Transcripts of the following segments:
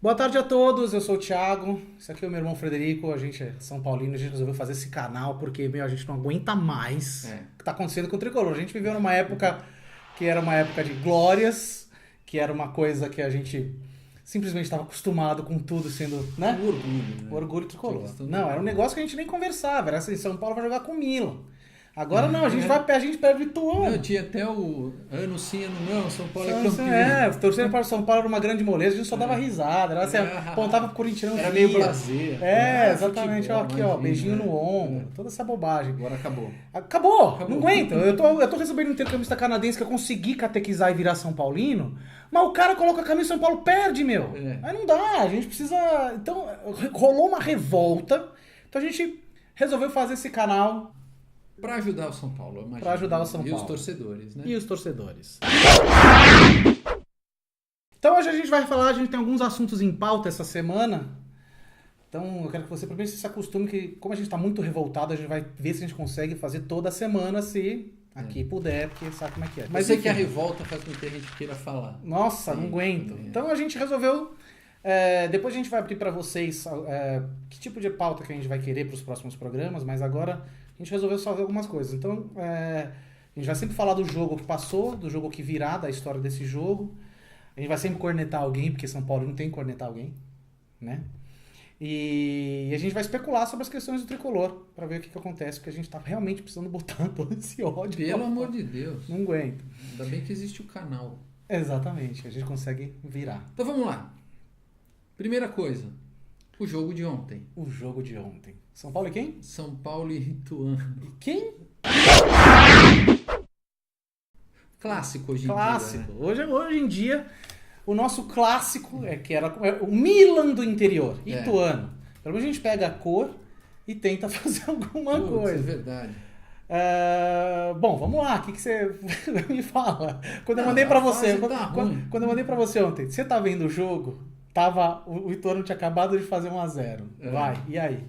Boa tarde a todos, eu sou o Thiago, esse aqui é o meu irmão Frederico, a gente é São Paulino, a gente resolveu fazer esse canal porque, a gente não aguenta mais o que tá acontecendo com o Tricolor. A gente viveu numa época que era uma época de glórias, que era uma coisa que a gente simplesmente estava acostumado com tudo sendo, né? O orgulho, né? O orgulho tricolor. Questão do Não, era um orgulho. negócio que a gente nem conversava, era assim, São Paulo vai jogar com o Milan. Agora não, a gente perde o Ituano. Não, tinha até o ano sim, ano não, São Paulo é campeão. Torcendo para o São Paulo era uma grande moleza, a gente só dava risada, era assim, apontava pro corintiano. Era meio blasé. Exatamente, futebol, aqui, imagina, beijinho né? no ombro, toda essa bobagem. Agora acabou. Acabou, não aguento. Eu tô recebendo um intercambista canadense que eu consegui catequizar e virar São Paulino, mas o cara coloca a camisa e São Paulo perde, meu. Aí não dá, a gente precisa... Então, rolou uma revolta, então a gente resolveu fazer esse canal... Pra ajudar o São Paulo, eu imagino. Pra ajudar o São Paulo. E os torcedores, né? E os torcedores. Então hoje a gente vai falar, a gente tem alguns assuntos em pauta essa semana. Então eu quero que você primeiro se acostume que, como a gente tá muito revoltado, a gente vai ver se a gente consegue fazer toda semana, se aqui puder, porque sabe como é que é. Mas sei que a revolta faz com que a gente queira falar. Nossa, não aguento. Então a gente resolveu... depois a gente vai abrir pra vocês que tipo de pauta que a gente vai querer pros próximos programas, mas agora a gente resolveu fazer algumas coisas. Então, a gente vai sempre falar do jogo que passou, do jogo que virá, da história desse jogo. A gente vai sempre cornetar alguém, porque São Paulo não tem que cornetar alguém, né? E a gente vai especular sobre as questões do tricolor, pra ver o que acontece, porque a gente tá realmente precisando botar todo esse ódio. Pelo amor de Deus. Não aguento. Ainda bem que existe o canal. Exatamente, a gente consegue virar. Então vamos lá. Primeira coisa, o jogo de ontem. O jogo de ontem. São Paulo e quem? São Paulo e Ituano. E quem? Clássico hoje em Clássico. dia. Né? Hoje em dia, o nosso clássico que era o Milan do interior, Ituano. Pelo menos a gente pega a cor e tenta fazer alguma coisa. É verdade. Bom, vamos lá. O que você me fala? Quando eu mandei pra você, quando eu mandei para você ontem, você tá vendo o jogo? O Ituano tinha acabado de fazer 1-0. Vai, e aí?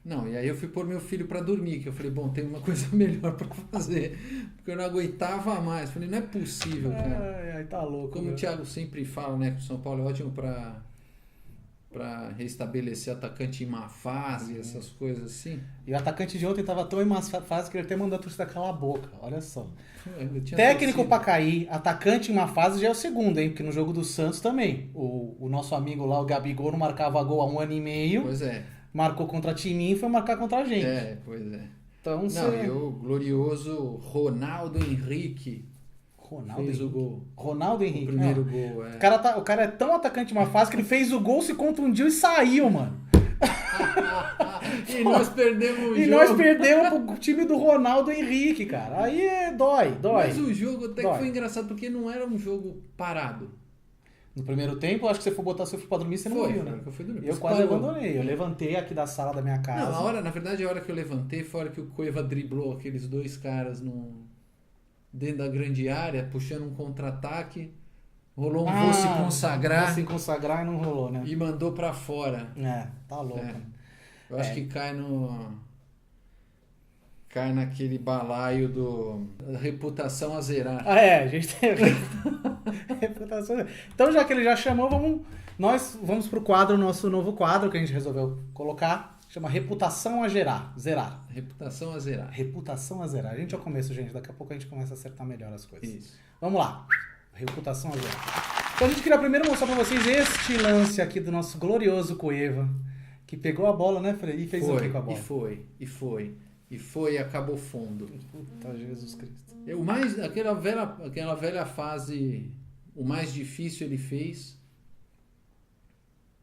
Não, e aí eu fui pôr meu filho pra dormir, que eu falei, bom, tem uma coisa melhor pra fazer, porque eu não aguentava mais. Falei, não é possível, cara. Ai, tá louco. Como o Thiago sempre fala, né, que o São Paulo é ótimo pra restabelecer atacante em má fase, essas coisas assim. E o atacante de ontem tava tão em má fase que ele até mandou a torcida calar a boca, olha só. Técnico Técnico pra cair, atacante em uma fase já é o segundo, hein? Porque no jogo do Santos também. O nosso amigo lá, o Gabigol, não marcava gol há 1 ano e meio. Pois é. Marcou contra time e foi marcar contra a gente. Pois é. Então, e o glorioso Ronaldo Henrique fez o gol. Ronaldo Henrique. O primeiro gol, O cara é tão atacante de uma fase que ele fez o gol, se contundiu e saiu, mano. E nós perdemos o jogo. E nós perdemos pro time do Ronaldo Henrique, cara. Aí dói. Mas o jogo até Dói. que foi engraçado, porque não era um jogo parado. No primeiro tempo, acho que você foi botar seu filho pra dormir, você não viu, né? Eu fui dormir. Eu quase abandonei. Eu levantei aqui da sala da minha casa. Não, na verdade, a hora que eu levantei foi a hora que o Cueva driblou aqueles dois caras dentro da grande área, puxando um contra-ataque. Rolou um vou se consagrar. Vou se consagrar e não rolou, né? E mandou pra fora. Tá louco. Eu acho que cai naquele balaio da reputação a zerar. A gente tem reputação. Então, já que ele já chamou, nós vamos pro quadro, nosso novo quadro que a gente resolveu colocar. Chama Reputação a Zerar. Reputação a zerar. Reputação a zerar. A gente é o começo, gente. Daqui a pouco a gente começa a acertar melhor as coisas. Isso. Vamos lá. Reputação a zerar. Então a gente queria primeiro mostrar pra vocês este lance aqui do nosso glorioso Cueva, que pegou a bola, né, Fred? E fez o que com a bola? E foi e acabou fundo. Puta Jesus Cristo. Aquela velha fase, o mais difícil ele fez.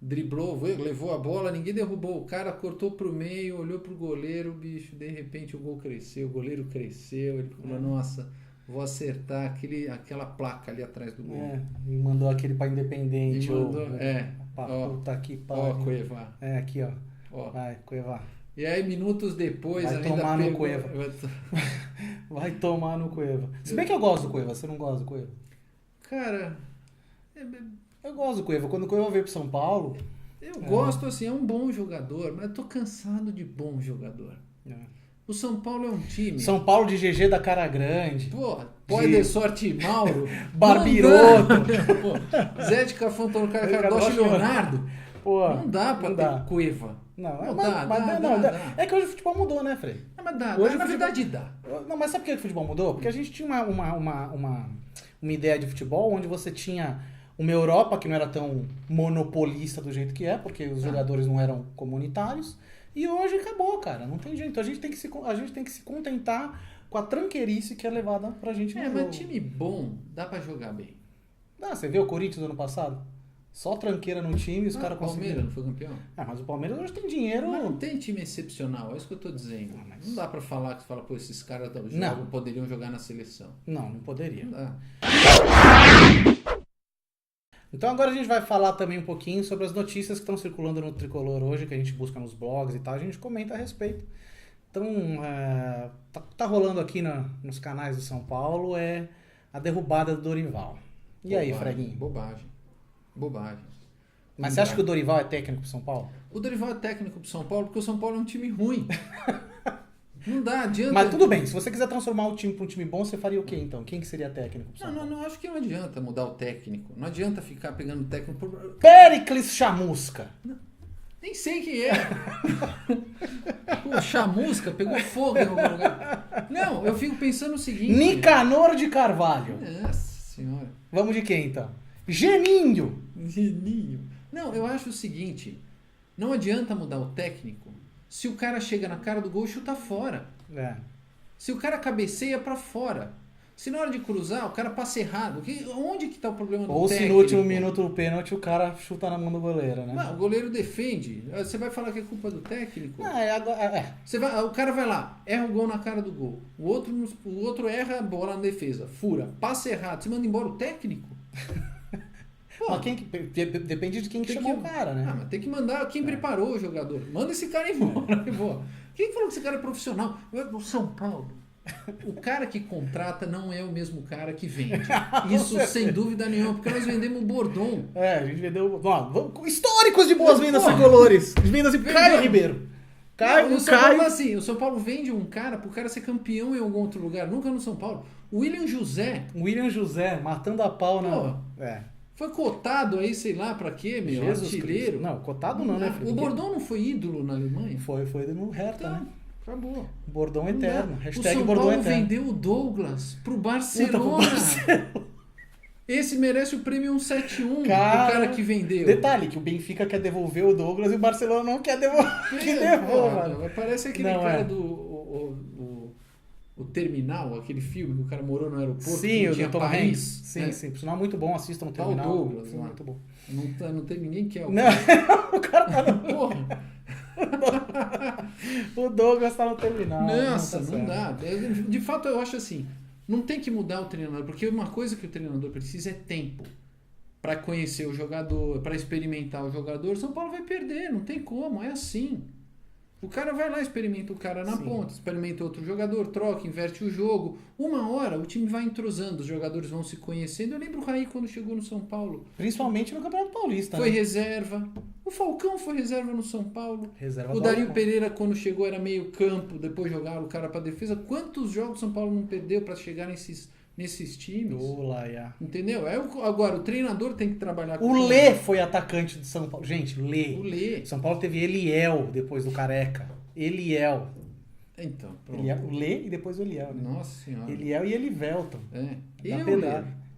Driblou, levou a bola, ninguém derrubou. O cara cortou pro meio, olhou pro goleiro, bicho, de repente o gol cresceu, o goleiro cresceu. Ele falou, nossa, vou acertar aquela placa ali atrás do gol. E mandou aquele pra Independente. Puta que pariu. Ó, Cueva. Aqui, ó. Vai, Cueva. E aí, minutos depois, vai ainda tomar pegou... no Cueva. Vai tomar no Cueva. Se bem que eu gosto do Cueva, você não gosta do Cueva? Cara... Eu gosto do Cueva. Quando o Cueva veio pro São Paulo... Eu gosto, assim, é um bom jogador, mas eu tô cansado de bom jogador. O São Paulo é um time. São Paulo de GG da Cara Grande. Pô, Pode Sorte Mauro. Barbiroto. Pô, Zé de Cafantoro, Cardoche Leonardo. Pô, Não dá pra ter Cueva. Não, dá. É que hoje o futebol mudou, né, Frei? Mas dá, hoje na verdade dá. Não, mas sabe por que o futebol mudou? Porque a gente tinha uma ideia de futebol onde você tinha uma Europa que não era tão monopolista do jeito que é, porque os jogadores não eram comunitários. E hoje acabou, cara. Não tem jeito. A gente tem que se contentar com a tranqueirice que é levada pra gente no jogo. Mas time bom dá pra jogar bem. Você viu o Corinthians ano passado? Só tranqueira no time e os caras conseguiram. O Palmeiras não foi campeão? Mas o Palmeiras hoje tem dinheiro. Mas não tem time excepcional, é isso que eu tô dizendo. Não dá pra falar que você fala, pô, esses caras poderiam jogar na seleção. Não poderia. Não dá. Então agora a gente vai falar também um pouquinho sobre as notícias que estão circulando no Tricolor hoje, que a gente busca nos blogs e tal, a gente comenta a respeito. Então, tá rolando aqui nos canais de São Paulo a derrubada do Dorival. E aí, Freguinho? Bobagem. Mas você acha que o Dorival é técnico pro São Paulo? O Dorival é técnico pro São Paulo porque o São Paulo é um time ruim. Não dá, adianta. Mas tudo bem, se você quiser transformar o time para um time bom, você faria o quê então? Quem que seria técnico pro São Paulo? Não, acho que não adianta mudar o técnico. Não adianta ficar pegando técnico por... Péricles Chamusca. Nem sei quem é. Pô, Chamusca pegou fogo em algum lugar. Não, eu fico pensando o seguinte... Nicanor de Carvalho. Nossa senhora. Vamos de quem então? Geninho. Não, eu acho o seguinte, não adianta mudar o técnico se o cara chega na cara do gol e chuta fora. Se o cara cabeceia pra fora. Se na hora de cruzar, o cara passa errado. Onde que tá o problema do técnico? Ou se no último minuto do pênalti o cara chuta na mão do goleiro, né? Não, o goleiro defende. Você vai falar que é culpa do técnico? Não, o cara vai lá, erra o gol na cara do gol. O outro erra a bola na defesa, fura, passa errado. Você manda embora o técnico? Mas depende de quem que chamou o cara, né? Mas tem que mandar quem preparou o jogador. Manda esse cara embora. Quem falou que esse cara é profissional? O São Paulo. O cara que contrata não é o mesmo cara que vende. Isso sem dúvida nenhuma, porque nós vendemos o Bordon. A gente vendeu... históricos de boas-vindas tricolores. As vendas de Caio Ribeiro. O São Paulo vende um cara pro cara ser campeão em algum outro lugar, nunca no São Paulo. O William José, matando a pau na... Foi cotado aí, sei lá pra quê, meu? Jesus artilheiro. Cristo. Não, cotado não, né, filho? O Bordon não foi ídolo na Alemanha? Foi no Hertha, né? Acabou. Bordão eterno. Hashtag Bordão eterno. O São Paulo vendeu o Douglas pro Barcelona. Esse merece o prêmio 171 do cara que vendeu. Detalhe, que o Benfica quer devolver o Douglas e o Barcelona não quer devolver. Parece aquele cara do... O Terminal, aquele filme que o cara morou no aeroporto. Sim, o do Tom Hanks. Sim, né? sim. Por sinal, muito bom. Assistam o Terminal. O Douglas, muito bom. Não tem ninguém que é o... Não, o cara tá no... Porra. O Douglas tá no Terminal. Nossa, não dá. De fato, eu acho assim, não tem que mudar o treinador, porque uma coisa que o treinador precisa é tempo para conhecer o jogador, para experimentar o jogador. São Paulo vai perder, não tem como, é assim. O cara vai lá, experimenta o cara na ponta, experimenta outro jogador, troca, inverte o jogo. Uma hora o time vai entrosando, os jogadores vão se conhecendo. Eu lembro o Raí quando chegou no São Paulo. Principalmente no Campeonato Paulista. Foi reserva. O Falcão foi reserva no São Paulo. Reserva o Dario Pereira, quando chegou, era meio campo, depois jogaram o cara pra defesa. Quantos jogos São Paulo não perdeu pra chegar nesses times? Entendeu? Agora, o treinador tem que trabalhar com o Lê foi atacante de São Paulo. Gente, O Lê. São Paulo teve Eliel depois do Careca. Eliel. Então, pronto. O Lê e depois o Eliel. Né? Nossa senhora. Eliel e Elivelton.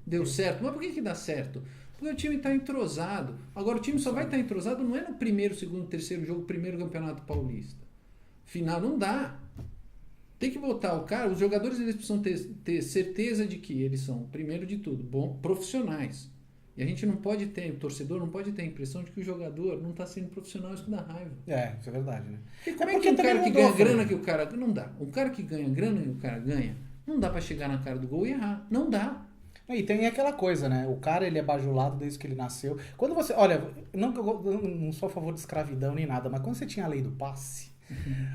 Deu certo. Mas por que dá certo? Porque o time está entrosado. Agora, o time só vai estar entrosado não é no primeiro, segundo, terceiro jogo, primeiro campeonato paulista. Final não dá. Tem que botar o cara, os jogadores eles precisam ter certeza de que eles são, primeiro de tudo, profissionais. E a gente não pode ter, o torcedor não pode ter a impressão de que o jogador não está sendo profissional, isso dá raiva. Isso é verdade, né? E como é que um cara que ganha grana que o cara... Não dá. Um cara que ganha grana que o cara ganha, não dá para chegar na cara do gol e errar. Não dá. E tem aquela coisa, né? O cara, ele é bajulado desde que ele nasceu. Quando você... Olha, não sou a favor de escravidão nem nada, mas quando você tinha a lei do passe,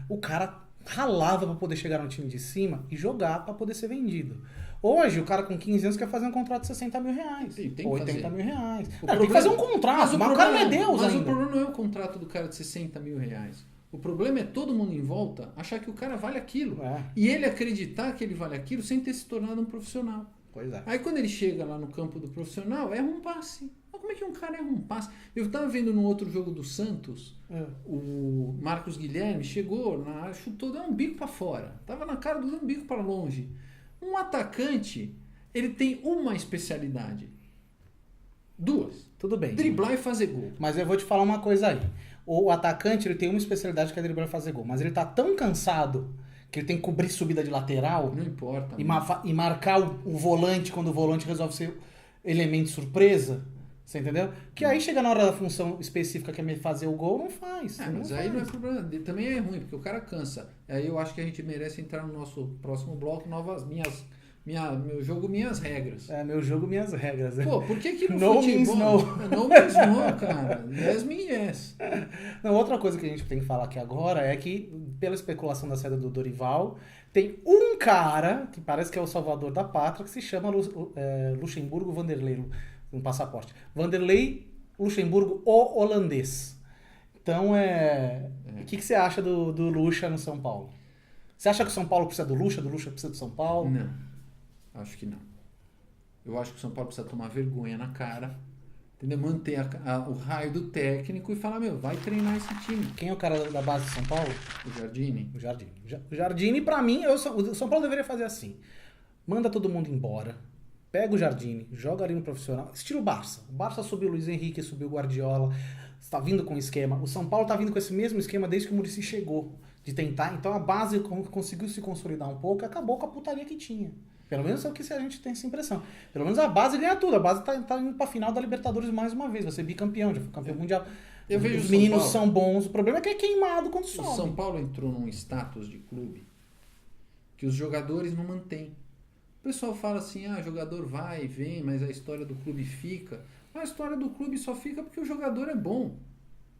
o cara... ralava para poder chegar no time de cima e jogar para poder ser vendido. Hoje, o cara com 15 anos quer fazer um contrato de 60 mil reais. Sim, tem 80 mil reais. Tem que fazer um contrato, mas o cara não é Deus ainda. Mas o problema não é o contrato do cara de 60 mil reais. O problema é todo mundo em volta achar que o cara vale aquilo. É. E ele acreditar que ele vale aquilo sem ter se tornado um profissional. Pois é. Aí quando ele chega lá no campo do profissional, erra um passe. Mas como é que um cara erra um passe? Eu tava vendo no outro jogo do Santos, o Marcos Guilherme chegou na área, chutou, deu um bico para fora. Tava na cara, deu um bico para longe. Um atacante, ele tem uma especialidade. 2. Tudo bem. Driblar e fazer gol. Mas eu vou te falar uma coisa aí. O atacante, ele tem uma especialidade que é driblar e fazer gol. Mas ele tá tão cansado que ele tem que cobrir subida de lateral Não importa. e marcar o volante quando o volante resolve ser elemento surpresa. Você entendeu? Que aí chega na hora da função específica que é fazer o gol, não faz. Mas aí não é problema. Também é ruim, porque o cara cansa. Aí eu acho que a gente merece entrar no nosso próximo bloco, meu jogo, minhas regras. Meu jogo, minhas regras. Pô, por que no No means futebol... no. No means no, cara. Yes means yes. Não, outra coisa que a gente tem que falar aqui agora é que, pela especulação da saída do Dorival, tem um cara, que parece que é o salvador da pátria, que se chama Luxemburgo Vanderlei, no passaporte. Vanderlei Luxemburgo, o holandês. Então, o que você acha do Luxa no São Paulo? Você acha que o São Paulo precisa do Luxa precisa do São Paulo? Não, acho que não. Eu acho que o São Paulo precisa tomar vergonha na cara, entendeu? Manter o raio do técnico e falar, vai treinar esse time. Quem é o cara da base do São Paulo? O Jardine. O Jardine, pra mim, o São Paulo deveria fazer assim. Manda todo mundo embora. Pega o Jardine, joga ali no profissional. Estilo Barça. O Barça subiu o Luiz Henrique, subiu o Guardiola. Está vindo com um esquema. O São Paulo está vindo com esse mesmo esquema desde que o Muricy chegou. De tentar. Então a base conseguiu se consolidar um pouco e acabou com a putaria que tinha. Pelo menos é o que a gente tem essa impressão. Pelo menos a base ganha tudo. A base tá indo pra final da Libertadores mais uma vez. Vai ser bicampeão, já foi campeão mundial. Eu vejo os meninos são bons. O problema é que é queimado quando sobe. O São Paulo entrou num status de clube que os jogadores não mantêm. O pessoal fala assim, jogador vai e vem, mas a história do clube fica. A história do clube só fica porque o jogador é bom.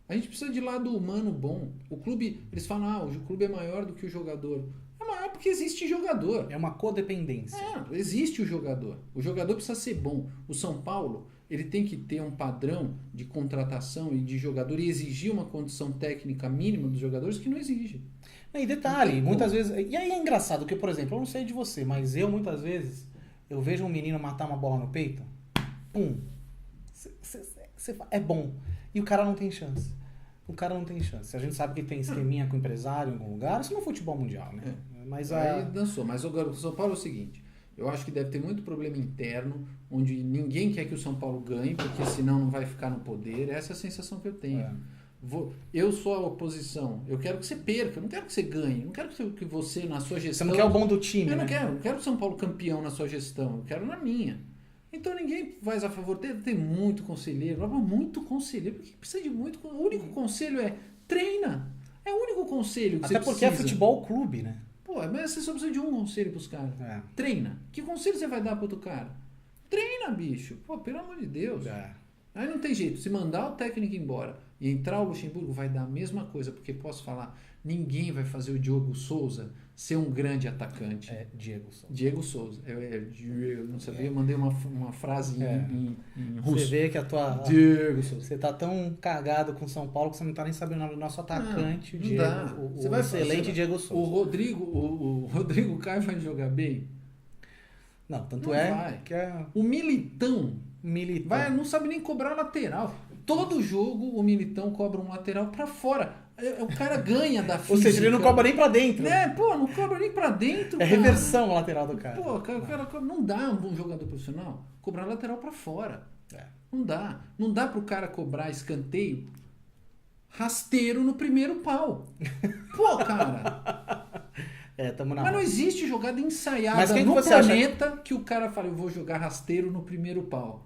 A gente precisa de lado humano bom. O clube, eles falam, o clube é maior do que o jogador. É maior porque existe jogador. É uma codependência. Existe o jogador. O jogador precisa ser bom. O São Paulo, ele tem que ter um padrão de contratação e de jogador e exigir uma condição técnica mínima dos jogadores que não exige. E detalhe, muitas vezes... E aí é engraçado, porque, por exemplo, eu não sei de você, mas eu, muitas vezes, eu vejo um menino matar uma bola no peito, pum, é bom. E o cara não tem chance. A gente sabe que tem esqueminha com o empresário em algum lugar, isso no futebol mundial, né? Mas aí dançou. Mas agora o São Paulo é o seguinte, eu acho que deve ter muito problema interno, onde ninguém quer que o São Paulo ganhe, porque senão não vai ficar no poder. Essa é a sensação que eu tenho. Eu sou a oposição, eu quero que você perca, eu não quero que você ganhe, eu não quero que você na sua gestão... Você não quer o bom do time, Eu não quero o São Paulo campeão na sua gestão, eu quero na minha. Então ninguém faz a favor, tem muito conselheiro, porque precisa de muito... O único conselho é treina, é o único conselho que Até você porque precisa. é futebol clube, né? Mas você só precisa de um conselho pros caras. Treina. Que conselho você vai dar pro outro cara? Treina, bicho. Pelo amor de Deus. Aí não tem jeito. Se mandar o técnico embora e entrar o Luxemburgo, vai dar a mesma coisa. Porque posso falar, ninguém vai fazer o Diogo Souza ser um grande atacante. Diego Souza. Eu não sabia, eu mandei uma frase em russo. Você vê que Diego Souza. Você tá tão cagado com São Paulo que você não tá nem sabendo o nome do nosso atacante, não dá. o excelente Diego Souza. O Rodrigo Caio vai jogar bem? Não, tanto não é vai. que é... O Militão não sabe nem cobrar lateral. Todo jogo o Militão cobra um lateral pra fora. O cara ganha da física. Ou seja, ele não cobra nem pra dentro. Não cobra nem pra dentro. É reversão a lateral do cara. O cara não dá um bom jogador profissional cobrar lateral pra fora. Não dá. Não dá pro cara cobrar escanteio rasteiro no primeiro pau. Cara. Mas não existe jogada ensaiada no planeta que o cara fala, eu vou jogar rasteiro no primeiro pau.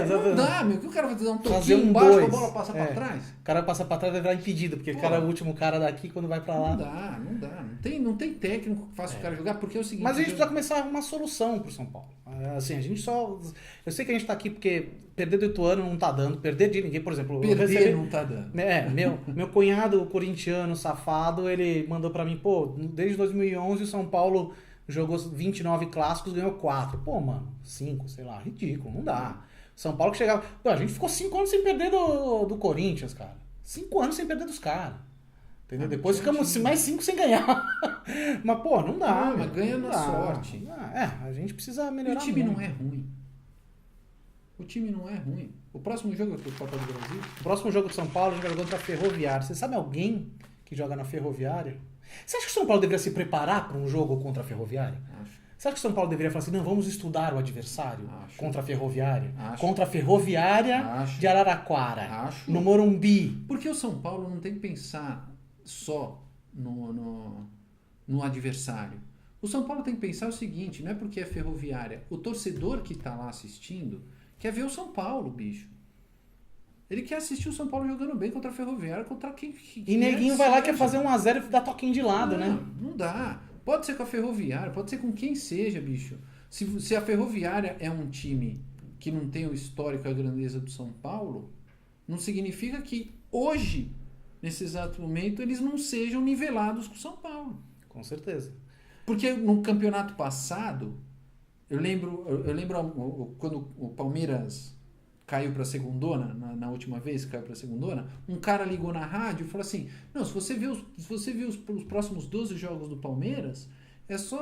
Não dá, que o cara vai dar um toquinho embaixo, a bola passa pra trás. O cara passa pra trás e vai virar impedido, porque o cara é o último cara daqui, quando vai pra lá... Não dá. Não tem técnico que faça o cara jogar, porque é o seguinte... Mas a gente precisa começar uma solução pro São Paulo. Assim, a gente só... Eu sei que a gente tá aqui porque perder do Ituano não tá dando, perder de ninguém, por exemplo... Não tá dando. Meu cunhado corintiano safado, ele mandou pra mim, desde 2011 o São Paulo jogou 29 clássicos, ganhou 4. Mano, 5, sei lá, ridículo, não dá. São Paulo que chegava... a gente ficou 5 anos sem perder do Corinthians, cara. 5 anos sem perder dos caras. Entendeu? Depois ficamos mais 5 sem ganhar. Mas, pô, não dá. Mas ganha na sorte. A gente precisa melhorar. E o time não é ruim. O time não é ruim. O próximo jogo é pro Copa do Brasil. O próximo jogo de São Paulo, a gente vai jogar contra a Ferroviária. Você sabe alguém que joga na Ferroviária? Você acha que o São Paulo deveria se preparar para um jogo contra a Ferroviária? Acho. Você acha que o São Paulo deveria falar assim, não, vamos estudar o adversário contra a Ferroviária? Acho. Contra a Ferroviária de Araraquara. Acho. No Morumbi. Porque o São Paulo não tem que pensar só no adversário. O São Paulo tem que pensar o seguinte, não é porque é Ferroviária. O torcedor que está lá assistindo quer ver o São Paulo, bicho. Ele quer assistir o São Paulo jogando bem contra a Ferroviária, contra quem e neguinho vai lá, quer fazer 1x0 e dar toquinho de lado, né? Não dá. Pode ser com a Ferroviária, pode ser com quem seja, bicho. Se a Ferroviária é um time que não tem o histórico e a grandeza do São Paulo, não significa que hoje, nesse exato momento, eles não sejam nivelados com o São Paulo. Com certeza. Porque no campeonato passado, eu lembro quando o Palmeiras caiu para a segundona, na última vez que caiu para a segundona, um cara ligou na rádio e falou assim, não, se você vê os próximos 12 jogos do Palmeiras, é só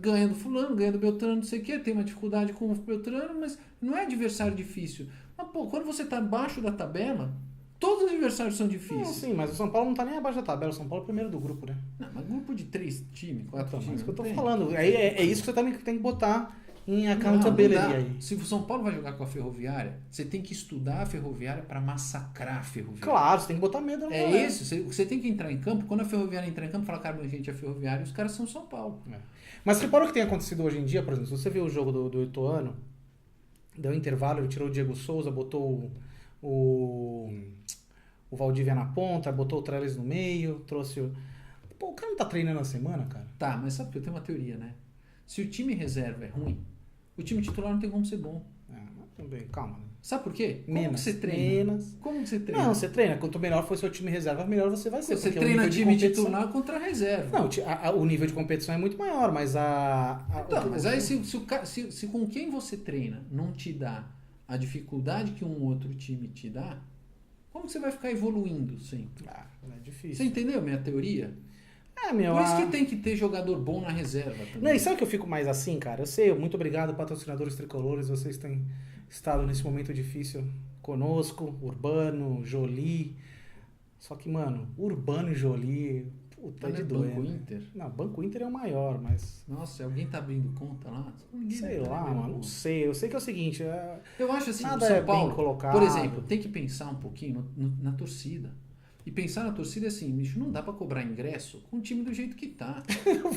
ganha do fulano, ganha do Beltrano, não sei o que, tem uma dificuldade com o Beltrano, mas não é adversário difícil. Mas, pô, quando você tá abaixo da tabela, todos os adversários são difíceis. Não, sim, mas o São Paulo não tá nem abaixo da tabela, o São Paulo é o primeiro do grupo, né? Não, mas grupo de 3 times, 4 times. É isso que eu tô falando. É isso que você também tem que botar em accountability aí. Se o São Paulo vai jogar com a Ferroviária, você tem que estudar a Ferroviária para massacrar a Ferroviária. Claro, você tem que botar medo no É isso, você tem que entrar em campo. Quando a Ferroviária entrar em campo, falar, cara, gente, a Ferroviária, os caras são São Paulo. Mas reparou o que tem acontecido hoje em dia, por exemplo, se você vê o jogo do Ituano, deu um intervalo, ele tirou o Diego Souza, botou o Valdívia na ponta, botou o Trellis no meio, trouxe o... Pô, o cara não tá treinando na semana, cara? Tá, mas sabe que eu tenho uma teoria, né? Se o time reserva é ruim, o time titular não tem como ser bom. Também, calma. Sabe por quê? Como que você treina? Como que você treina? Não, você treina. Quanto melhor for seu time reserva, melhor você vai ser. Você treina time titular contra a reserva. Não, o nível de competição é muito maior, mas mas aí se com quem você treina não te dá a dificuldade que um outro time te dá, como que você vai ficar evoluindo sempre? É difícil. Você entendeu a minha teoria? Por isso que tem que ter jogador bom na reserva também. Não, e sabe que eu fico mais assim, cara? Eu sei, muito obrigado, patrocinadores tricolores, vocês têm estado nesse momento difícil conosco, Urbano, Jolie. Só que, mano, Urbano e Jolie, puta de doer. Banco Inter? Não, Banco Inter é o maior, mas... Nossa, alguém tá abrindo conta lá? Sei lá, mano, não sei. Eu sei que é o seguinte... Eu acho assim, nada o São é Paulo, bem colocado. por exemplo, tem que pensar um pouquinho na torcida. E pensar na torcida é assim, bicho, não dá pra cobrar ingresso com o time do jeito que tá.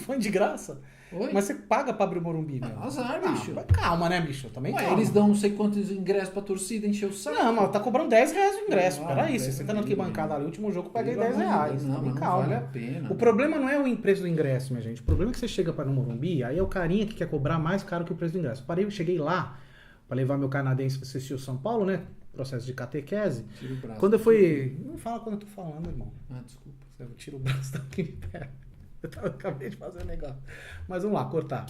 Foi de graça. Oi? Mas você paga pra abrir o Morumbi, meu. Azar, bicho. Calma, né, bicho? Também calma. Eles dão não sei quantos ingressos pra torcida, encher o saco. Não, mas tá cobrando 10 reais o ingresso. Peraí, você você tá na arquibancada ali, o último jogo eu paguei Pelo 10 reais. Não, Também não calma. vale a pena. O problema não é o preço do ingresso, minha gente. O problema é que você chega para no Morumbi, aí é o carinha que quer cobrar mais caro que o preço do ingresso. Cheguei lá pra levar meu canadense pra assistir o São Paulo, né? Processo de catequese. Tira o braço. Quando eu fui... Não fala quando eu tô falando, irmão. Desculpa. Eu tiro o braço daqui em pé. Eu acabei de fazer um negócio. Mas vamos lá, cortar.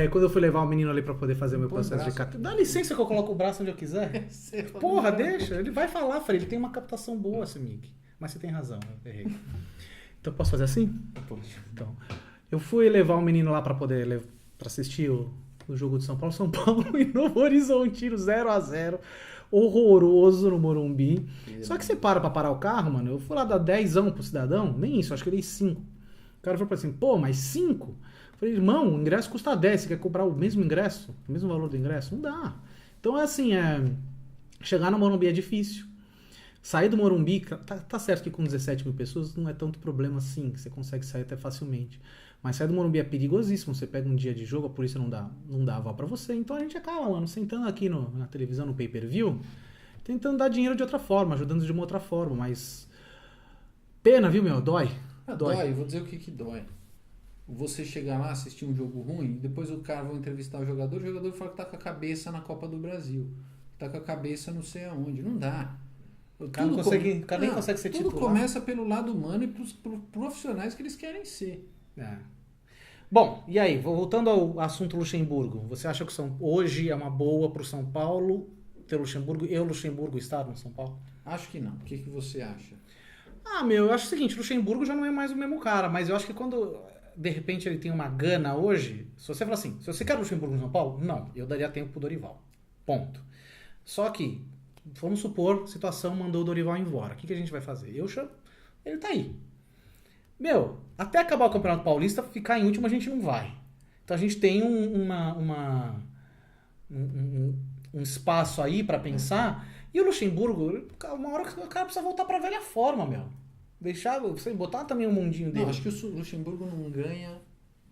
Quando eu fui levar o menino ali pra poder fazer o meu processo de catequese... Dá licença que eu coloco o braço onde eu quiser. Porra, deixa. Ele vai falar, Frei. Ele tem uma captação boa, esse Mickey. Mas você tem razão, eu errei. Então posso fazer assim? Então, eu fui levar o menino lá pra poder pra assistir o jogo de São Paulo. São Paulo e Novo Horizontino 0x0. Horroroso no Morumbi. Só que você pra parar o carro, mano. Eu fui lá dar 10 pro cidadão. Nem isso, acho que eu dei 5. O cara falou assim, pô, mas 5? Eu falei, irmão, o ingresso custa 10. Você quer cobrar o mesmo ingresso? O mesmo valor do ingresso? Não dá. Então é assim, chegar no Morumbi é difícil. Sair do Morumbi, tá certo que com 17 mil pessoas não é tanto problema assim, que você consegue sair até facilmente. Mas sair do Morumbi é perigosíssimo. Você pega um dia de jogo, a polícia não dá aval pra você. Então a gente acaba, mano, sentando aqui na televisão, no pay-per-view, tentando dar dinheiro de outra forma, ajudando de uma outra forma. Mas pena, viu, meu? Dói. Dói. Vou dizer o que dói. Você chegar lá, assistir um jogo ruim, depois o cara vai entrevistar o jogador fala que tá com a cabeça na Copa do Brasil. Tá com a cabeça não sei aonde. Não dá. O cara nem consegue ser titular. Tudo começa pelo lado humano e pros profissionais que eles querem ser. Bom, e aí, voltando ao assunto Luxemburgo, você acha que hoje é uma boa pro São Paulo ter Luxemburgo e o Luxemburgo estar no São Paulo? Acho que não. O que você acha? Ah, meu, eu acho o seguinte, o Luxemburgo já não é mais o mesmo cara, mas eu acho que quando, de repente, ele tem uma gana hoje, se você falar assim, se você quer o Luxemburgo no São Paulo, não, eu daria tempo pro Dorival. Ponto. Só que, vamos supor, situação mandou o Dorival embora. O que a gente vai fazer? Ele tá aí. Meu, até acabar o Campeonato Paulista, ficar em último a gente não vai. Então a gente tem um espaço aí pra pensar. E o Luxemburgo, uma hora que o cara precisa voltar pra velha forma, meu. Deixar, você botar também o mundinho dele. Não, acho que o Luxemburgo não ganha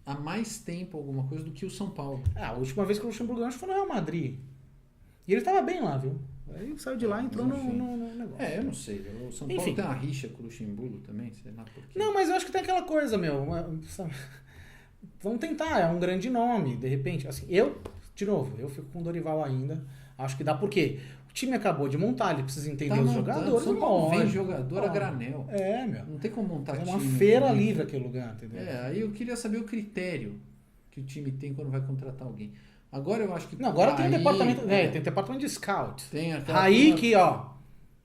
há mais tempo alguma coisa do que o São Paulo. A última vez que o Luxemburgo ganhou foi no Real Madrid. E ele tava bem lá, viu? Aí saiu de lá e entrou no negócio. Eu não sei. O São Paulo tem uma rixa com o Luxemburgo também, sei lá por quê. Não, mas eu acho que tem aquela coisa, meu. Vamos tentar, é um grande nome, de repente. Assim, de novo, eu fico com o Dorival ainda. Acho que dá, por quê? O time acabou de montar, ele precisa entender os jogadores. São Paulo vem jogador a granel. Meu. Não tem como montar time. É uma feira livre aquele lugar, entendeu? Aí eu queria saber o critério que o time tem quando vai contratar alguém. Agora eu acho que... Não, agora tem um departamento... tem departamento de scout. Tem aquela... Aí que, ó...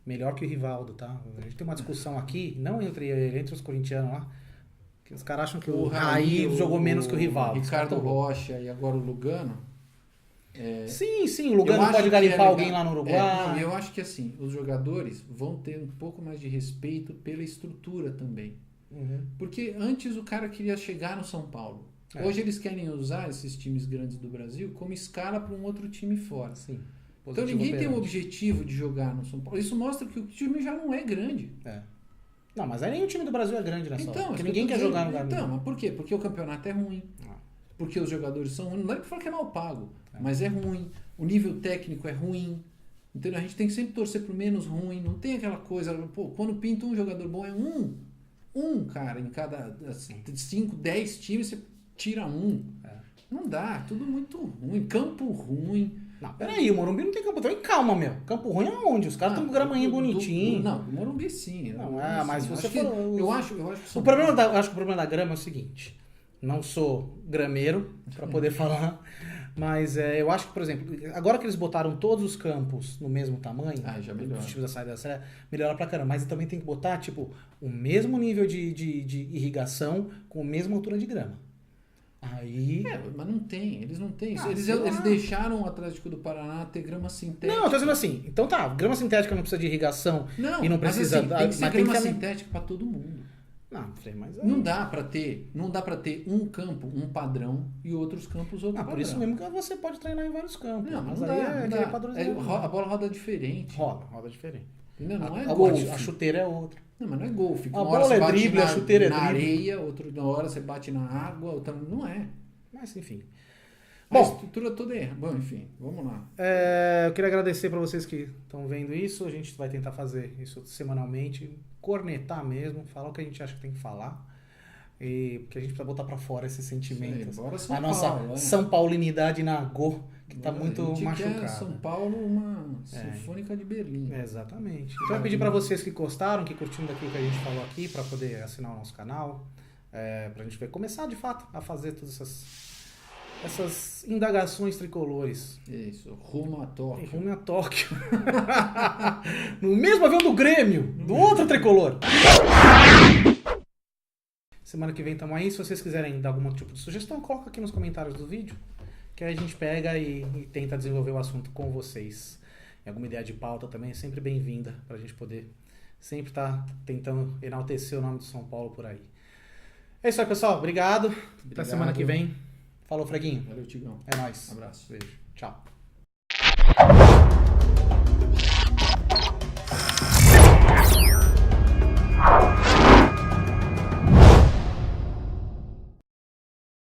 Melhor que o Rivaldo, tá? A gente tem uma discussão aqui, não entre os corintianos lá, que os caras acham que o Raí jogou menos que o Rivaldo. Ricardo Rocha e agora o Lugano. Sim, o Lugano pode garimpar alguém lá no Uruguai. Eu acho que assim, os jogadores vão ter um pouco mais de respeito pela estrutura também. Uhum. Porque antes o cara queria chegar no São Paulo. Hoje eles querem usar esses times grandes do Brasil como escala para um outro time fora. Sim. Então ninguém tem o objetivo de jogar no São Paulo. Isso mostra que o time já não é grande. Não, mas aí nem o time do Brasil é grande nessa hora. Porque Então, ninguém quer jogar no lugar. Então, mas por quê? Porque o campeonato é ruim. Porque os jogadores são ruins. Não é que fala que é mal pago, mas é ruim. O nível técnico é ruim. Entendeu? A gente tem que sempre torcer pro menos ruim. Não tem aquela coisa... Pô, quando pinta um jogador bom, é um cara em cada 5, 10 times, você tira um. Não dá. Tudo muito ruim. Campo ruim. Não, peraí, o Morumbi não tem campo ruim. Calma, meu. Campo ruim é onde? Os caras estão com gramanha bonitinho. Não, o Morumbi sim. Não, mas você falou... Eu acho que eu acho que o problema da grama é o seguinte. Não sou grameiro para poder falar, mas eu acho que, por exemplo, agora que eles botaram todos os campos no mesmo tamanho, já melhora. Os times da saída da série, melhora pra caramba. Mas também tem que botar, tipo, o mesmo nível de irrigação com a mesma altura de grama. Aí... mas não tem, eles não têm isso. Eles deixaram o Atlético do Paraná ter grama sintética. Não, eu tô dizendo assim, então tá, grama sintética não precisa de irrigação e não precisa... Mas assim, tem que ser grama sintética pra todo mundo. Mas não dá pra ter um campo, um padrão e outros campos outro padrão. Por isso mesmo que você pode treinar em vários campos. Não, mas não aí dá. A bola roda diferente. Roda diferente. Não é golfe. A chuteira é outra. Não, mas não é golfe. A bola é drible, a chuteira é drible. Na areia, outra hora você bate na água, outra não é. Mas enfim. A estrutura toda é. Bom, enfim, vamos lá. Eu queria agradecer para vocês que estão vendo isso. A gente vai tentar fazer isso semanalmente, cornetar mesmo, falar o que a gente acha que tem que falar. E porque a gente precisa botar para fora esse sentimento. A nossa São Paulinidade na Go, que está muito machucada. São Paulo uma sinfônica de Berlim. Exatamente. Então eu pedir para vocês que gostaram, que curtiram daquilo que a gente falou aqui, para poder assinar o nosso canal, para a gente começar de fato a fazer todas essas indagações tricolores. Isso, rumo a Tóquio. Rumo a Tóquio. No mesmo avião do Grêmio, do outro tricolor. Semana que vem estamos aí. Se vocês quiserem dar algum tipo de sugestão, coloca aqui nos comentários do vídeo, que aí a gente pega e tenta desenvolver o assunto com vocês. E alguma ideia de pauta também é sempre bem-vinda, para a gente poder sempre estar tentando enaltecer o nome do São Paulo por aí. É isso aí, pessoal. Obrigado. Até semana que vem. Falou, Freguinho. Valeu, Tigão. É nóis. Abraço. Beijo. Tchau.